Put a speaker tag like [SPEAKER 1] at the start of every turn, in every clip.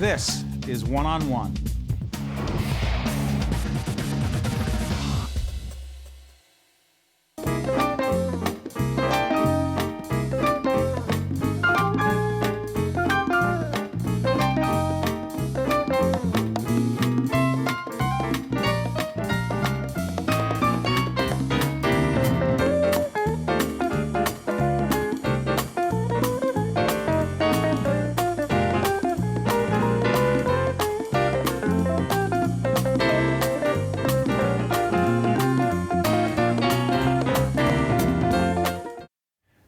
[SPEAKER 1] This is One on One.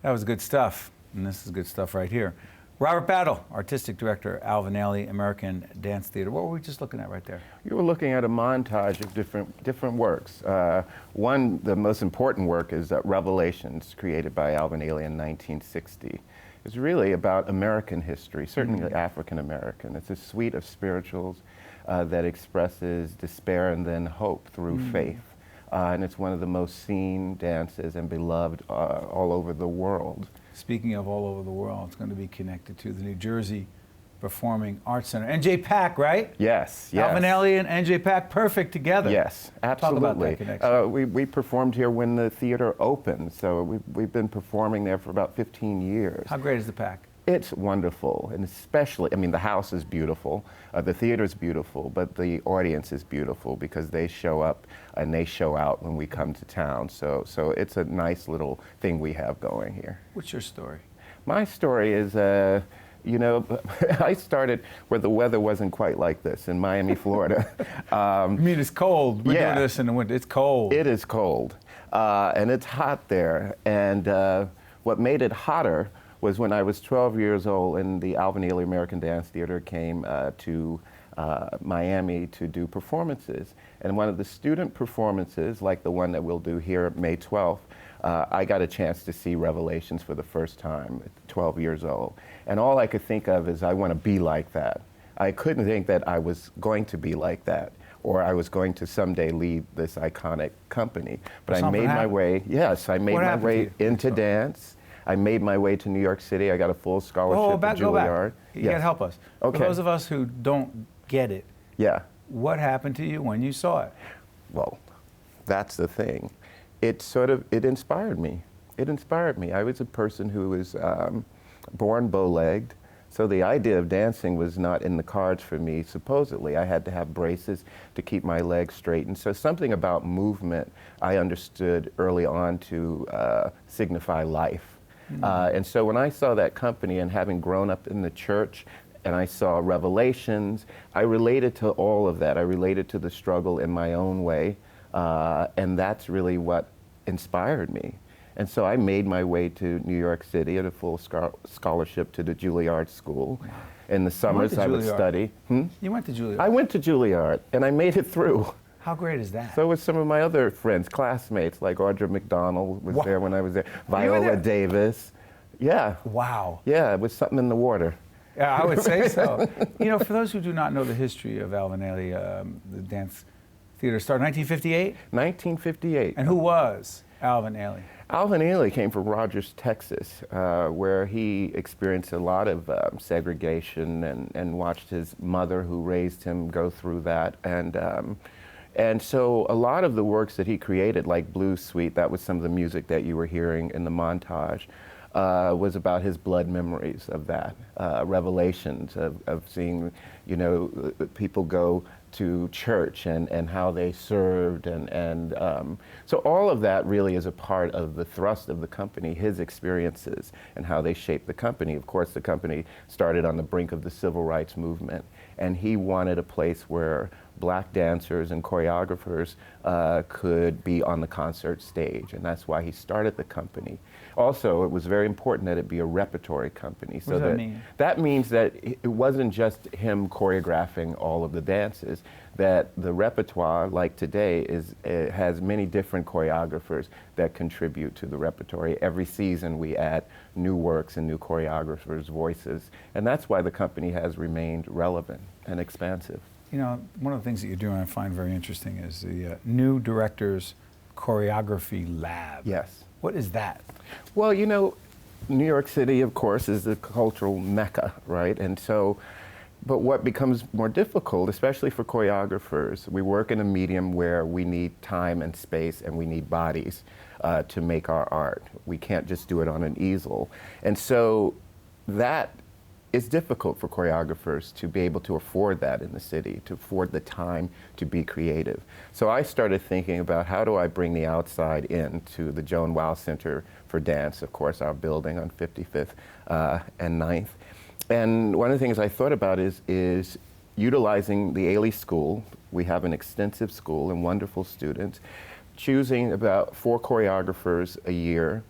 [SPEAKER 1] That was good stuff, and this is good stuff right here. Robert Battle, Artistic Director, Alvin Ailey, American Dance Theater. What were we just looking at right there?
[SPEAKER 2] You were looking at a montage of different works. One, the most important work is Revelations, created by Alvin Ailey in 1960. It's really about American history, certainly African American. It's a suite of spirituals that expresses despair and then hope through faith. And it's one of the most seen dances and beloved all over the world.
[SPEAKER 1] Speaking of all over the world, it's going to be connected to the New Jersey Performing Arts Center. NJ Pack, right?
[SPEAKER 2] Yes, yes.
[SPEAKER 1] Alvin Ailey and NJ Pack, perfect together.
[SPEAKER 2] Yes, absolutely.
[SPEAKER 1] Talk about that connection.
[SPEAKER 2] We performed here when the theater opened, so we've been performing there for about 15 years.
[SPEAKER 1] How great is the Pack?
[SPEAKER 2] It's wonderful, and especially, I mean, the house is beautiful, the theater's beautiful, but the audience is beautiful because they show up and they show out when we come to town. So it's a nice little thing we have going here.
[SPEAKER 1] What's your story?
[SPEAKER 2] My story is, you know, I started where the weather wasn't quite like this in Miami, Florida.
[SPEAKER 1] I mean, it's cold. We're doing this in the winter. It's cold.
[SPEAKER 2] It is cold, and it's hot there. And what made it hotter was when I was 12 years old and the Alvin Ailey American Dance Theater came to Miami to do performances. And one of the student performances, like the one that we'll do here May 12th, I got a chance to see Revelations for the first time at 12 years old. And all I could think of is I want to be like that. I couldn't think that I was going to be like that, or I was going to someday lead this iconic company. But I made my way, I made my way into dance. I made my way to New York City. I got a full scholarship at Juilliard.
[SPEAKER 1] Go back. You gotta help us.
[SPEAKER 2] Okay.
[SPEAKER 1] For those of us who don't get it, what happened to you when you saw it?
[SPEAKER 2] Well, that's the thing. It inspired me. It inspired me. I was a person who was born bow-legged, so the idea of dancing was not in the cards for me, supposedly. I had to have braces to keep my legs straight. And so something about movement I understood early on to signify life. And so when I saw that company, and having grown up in the church, and I saw Revelations, I related to all of that. I related to the struggle in my own way, and that's really what inspired me. And so I made my way to New York City at a full scholarship to the Juilliard School. In the summers I would study.
[SPEAKER 1] You went to Juilliard?
[SPEAKER 2] I went to Juilliard, and I made it through.
[SPEAKER 1] How great is that?
[SPEAKER 2] So with some of my other friends, classmates, like Audra McDonald was there when I was there. Viola Davis. Yeah.
[SPEAKER 1] Wow.
[SPEAKER 2] Yeah, it was something in the water.
[SPEAKER 1] Yeah, I would say so. You know, for those who do not know the history of Alvin Ailey, the dance theater started in 1958?
[SPEAKER 2] 1958.
[SPEAKER 1] And who was Alvin Ailey?
[SPEAKER 2] Alvin Ailey came from Rogers, Texas, where he experienced a lot of segregation and watched his mother, who raised him, go through that. And so a lot of the works that he created, like Blues Suite, that was some of the music that you were hearing in the montage, was about his blood memories of that, revelations of seeing, you know, people go to church and how they served. And so all of that really is a part of the thrust of the company, his experiences and how they shaped the company. Of course, the company started on the brink of the civil rights movement, and he wanted a place where Black dancers and choreographers could be on the concert stage, and that's why he started the company. Also, it was very important that it be a repertory company. So
[SPEAKER 1] what does that mean?
[SPEAKER 2] That means that it wasn't just him choreographing all of the dances, that the repertoire, like today, it has many different choreographers that contribute to the repertory. Every season we add new works and new choreographers' voices, and that's why the company has remained relevant and expansive.
[SPEAKER 1] You know, one of the things that you're doing I find very interesting is the new director's choreography lab.
[SPEAKER 2] Yes.
[SPEAKER 1] What is that?
[SPEAKER 2] Well, you know, New York City, of course, is the cultural mecca, right? And so But what becomes more difficult, especially for choreographers, we work in a medium where we need time and space and we need bodies to make our art. We can't just do it on an easel. And so that is difficult for choreographers to be able to afford that in the city, to afford the time to be creative. So I started thinking about how do I bring the outside in to the Joan Wow Center for Dance, of course, our building on 55th and 9th. And one of the things I thought about is utilizing the Ailey School. We have an extensive school and wonderful students, choosing about 4 choreographers a year,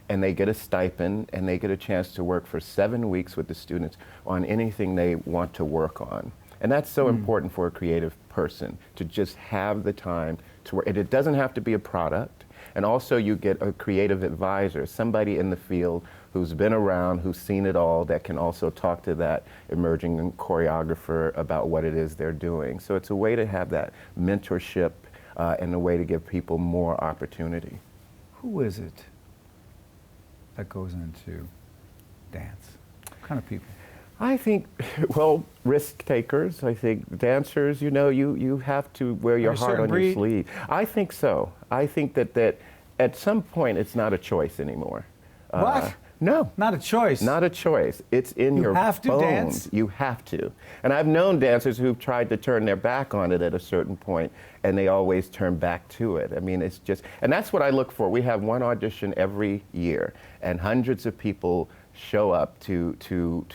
[SPEAKER 2] and they get a stipend and they get a chance to work for 7 weeks with the students on anything they want to work on. And that's so important for a creative person, to just have the time to work. And it doesn't have to be a product. And also you get a creative advisor, somebody in the field who's been around, who's seen it all, that can also talk to that emerging choreographer about what it is they're doing. So it's a way to have that mentorship and a way to give people more opportunity.
[SPEAKER 1] Who is it that goes into dance? What kind of people?
[SPEAKER 2] I think, well, risk takers. I think dancers, you know, you have to wear your heart on your sleeve. I think so. I think that at some point it's not a choice anymore.
[SPEAKER 1] What?
[SPEAKER 2] No.
[SPEAKER 1] Not a choice.
[SPEAKER 2] Not a choice. It's in your bones.
[SPEAKER 1] You have to dance?
[SPEAKER 2] You have to. And I've known dancers who've tried to turn their back on it at a certain point, and they always turn back to it. I mean, it's just, and that's what I look for. We have one audition every year, and hundreds of people show up to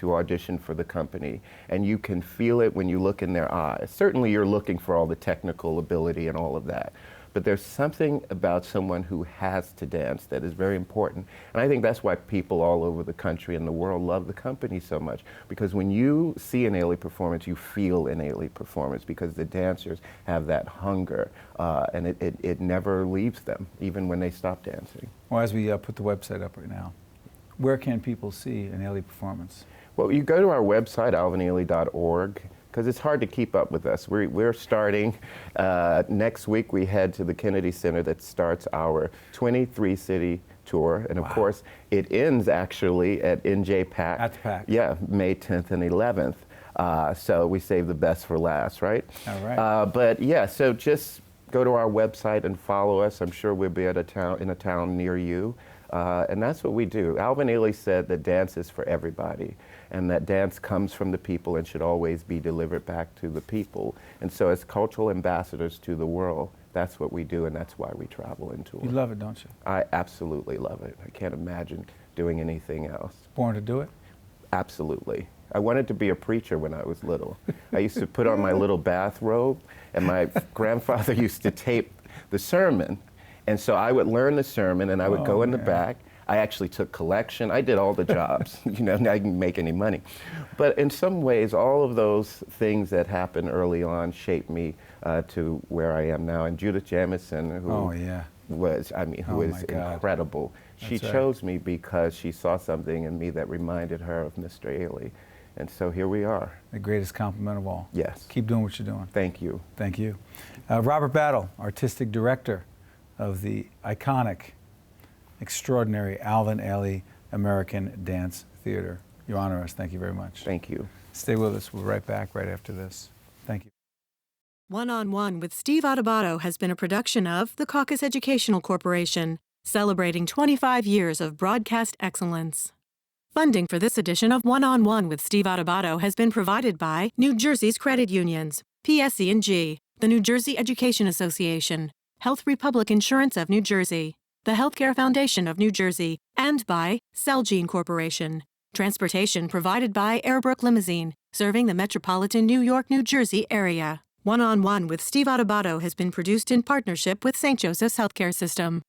[SPEAKER 2] audition for the company, and you can feel it when you look in their eyes. Certainly you're looking for all the technical ability and all of that, but there's something about someone who has to dance that is very important. And I think that's why people all over the country and the world love the company so much, because when you see an Ailey performance, you feel an Ailey performance, because the dancers have that hunger, and it never leaves them, even when they stop dancing.
[SPEAKER 1] Well, as we put the website up right now, where can people see an Ailey performance?
[SPEAKER 2] Well, you go to our website, alvinailey.org, because it's hard to keep up with us. We're starting, next week we head to the Kennedy Center that starts our 23-city tour. And of course, it ends actually at NJ-PAC.
[SPEAKER 1] At the PAC.
[SPEAKER 2] Yeah, May 10th and 11th. So we save the best for last, right?
[SPEAKER 1] All right.
[SPEAKER 2] But yeah, so just go to our website and follow us. I'm sure we'll be in a town near you. And that's what we do. Alvin Ailey said that dance is for everybody, and that dance comes from the people and should always be delivered back to the people. And so as cultural ambassadors to the world, that's what we do, and that's why we travel and tour.
[SPEAKER 1] You love it, don't you?
[SPEAKER 2] I absolutely love it. I can't imagine doing anything else.
[SPEAKER 1] Born to do it?
[SPEAKER 2] Absolutely. I wanted to be a preacher when I was little. I used to put on my little bathrobe, and my grandfather used to tape the sermon. And so I would learn the sermon, and I would go in the back. I actually took collection. I did all the jobs. You know, I didn't make any money. But in some ways, all of those things that happened early on shaped me to where I am now. And Judith Jamison, who was, I mean, who is incredible. She chose me because she saw something in me that reminded her of Mr. Ailey. And so here we are.
[SPEAKER 1] The greatest compliment of all.
[SPEAKER 2] Yes.
[SPEAKER 1] Keep doing what you're doing.
[SPEAKER 2] Thank you.
[SPEAKER 1] Thank you. Robert Battle, Artistic Director of the iconic, extraordinary Alvin Ailey American Dance Theater. You honor us. Thank you very much.
[SPEAKER 2] Thank you.
[SPEAKER 1] Stay with us. We'll be right back right after this. Thank you.
[SPEAKER 3] One-on-One with Steve Adubato has been a production of the Caucus Educational Corporation, celebrating 25 years of broadcast excellence. Funding for this edition of One-on-One with Steve Adubato has been provided by New Jersey's credit unions, PSE&G, the New Jersey Education Association, Health Republic Insurance of New Jersey, the Healthcare Foundation of New Jersey, and by Celgene Corporation. Transportation provided by Airbrook Limousine, serving the metropolitan New York, New Jersey area. One-on-One with Steve Adubato has been produced in partnership with St. Joseph's Healthcare System.